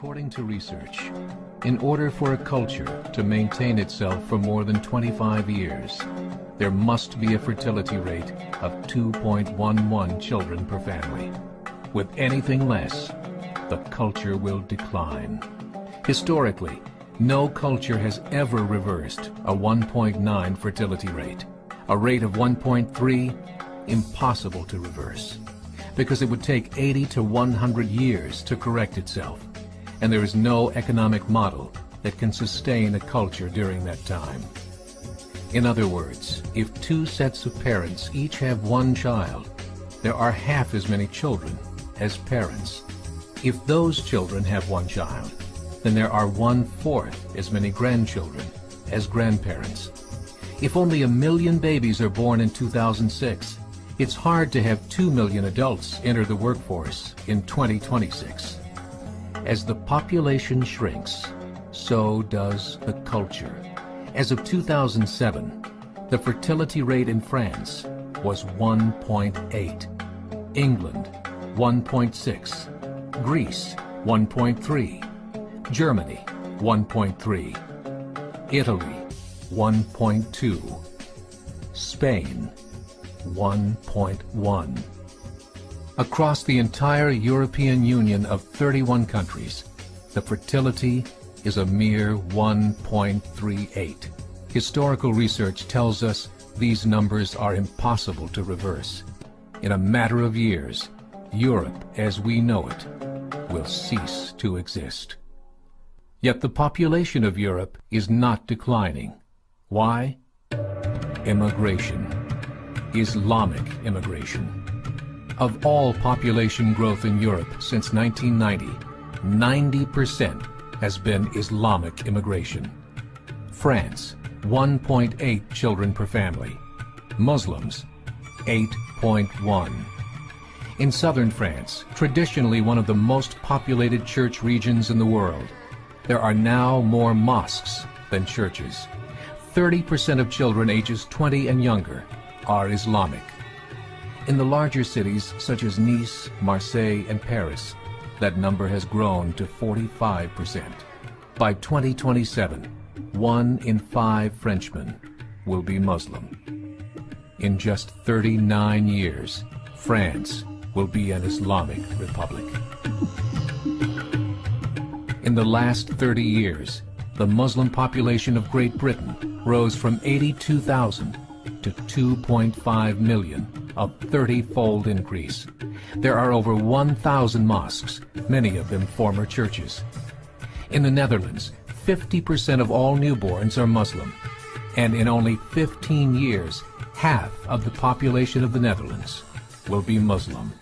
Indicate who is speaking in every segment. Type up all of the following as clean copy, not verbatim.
Speaker 1: According to research, in order for a culture to maintain itself for more than 25 years, there must be a fertility rate of 2.11 children per family. With anything less, the culture will decline. Historically, no culture has ever reversed a 1.9 fertility rate. A rate of 1.3, impossible to reverse, because it would take 80 to 100 years to correct itself, and there is no economic model that can sustain a culture during that time. In other words, if two sets of parents each have one child, there are half as many children as parents. If those children have one child, then there are 1/4 as many grandchildren as grandparents. If only 1 million babies are born in 2006, it's hard to have 2 million adults enter the workforce in 2026. As the population shrinks, so does the culture. As of 2007, the fertility rate in France was 1.8, England 1.6, Greece 1.3, Germany 1.3, Italy 1.2, Spain 1.1. Across the entire European Union of 31 countries, the fertility is a mere 1.38. Historical research tells us these numbers are impossible to reverse. In a matter of years, Europe as we know it will cease to exist. Yet the population of Europe is not declining. Why? Immigration. Islamic immigration. Of all population growth in Europe since 1990, 90% has been Islamic immigration. France, 1.8 children per family. Muslims, 8.1. In southern France, traditionally one of the most populated church regions in the world, there are now more mosques than churches. 30% of children ages 20 and younger are Islamic. In the larger cities such as Nice, Marseille, and Paris, that number has grown to 45%. By 2027, 1 in 5 Frenchmen will be Muslim. In just 39 years, France will be an Islamic republic. In the last 30 years, the Muslim population of Great Britain rose from 82,000 to 2.5 million, a 30-fold increase. There are over 1,000 mosques, many of them former churches. In the Netherlands, 50% of all newborns are Muslim, and in only 15 years, half of the population of the Netherlands will be Muslim.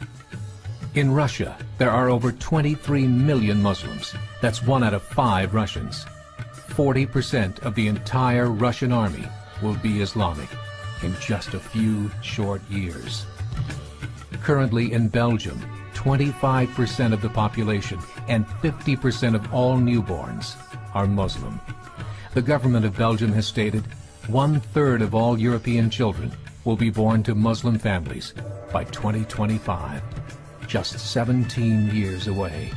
Speaker 1: In Russia, there are over 23 million Muslims. That's 1 out of 5 Russians. 40% of the entire Russian army will be Islamic in just a few short years. Currently in Belgium, 25% of the population and 50% of all newborns are Muslim. The government of Belgium has stated 1/3 of all European children will be born to Muslim families by 2025, just 17 years away.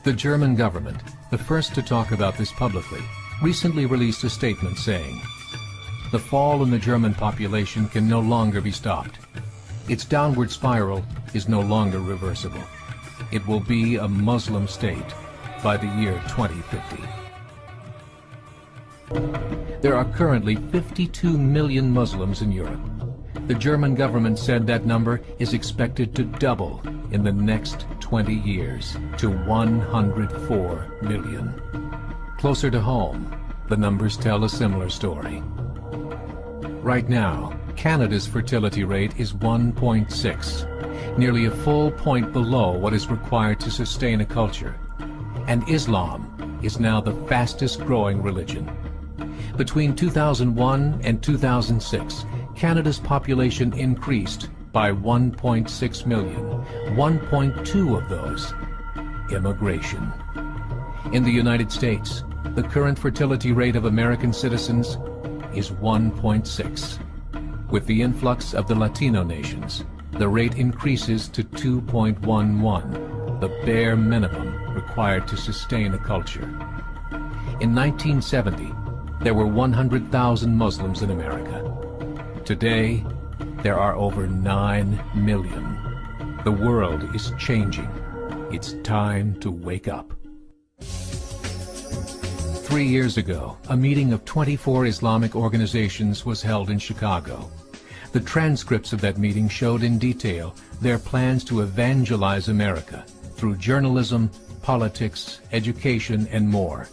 Speaker 1: The German government, the first to talk about this publicly, recently released a statement saying, "The fall in the German population can no longer be stopped. Its downward spiral is no longer reversible. It will be a Muslim state by the year 2050. There are currently 52 million Muslims in Europe. The German government said that number is expected to double in the next 20 years to 104 million. Closer to home, the numbers tell a similar story. Right now, Canada's fertility rate is 1.6, nearly a full point below what is required to sustain a culture. And Islam is now the fastest growing religion. Between 2001 and 2006, Canada's population increased by 1.6 million, 1.2 of those immigration. In the United States, the current fertility rate of American citizens is 1.6. With the influx of the Latino nations, the rate increases to 2.11, the bare minimum required. required to sustain a culture. In 1970, there were 100,000 Muslims in America. Today, there are over 9 million. The world is changing. It's time to wake up. 3 years ago, a meeting of 24 Islamic organizations was held in Chicago. The transcripts of that meeting showed in detail their plans to evangelize America through journalism, politics, education, and more.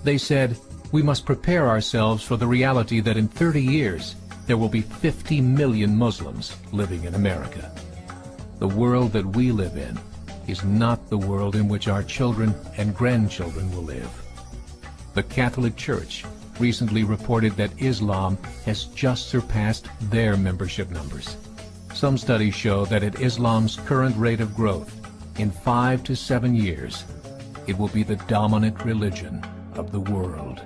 Speaker 1: They said, we must prepare ourselves for the reality that in 30 years, there will be 50 million Muslims living in America. The world that we live in is not the world in which our children and grandchildren will live. The Catholic Church recently reported that Islam has just surpassed their membership numbers. Some studies show that at Islam's current rate of growth, in 5 to 7 years, it will be the dominant religion of the world.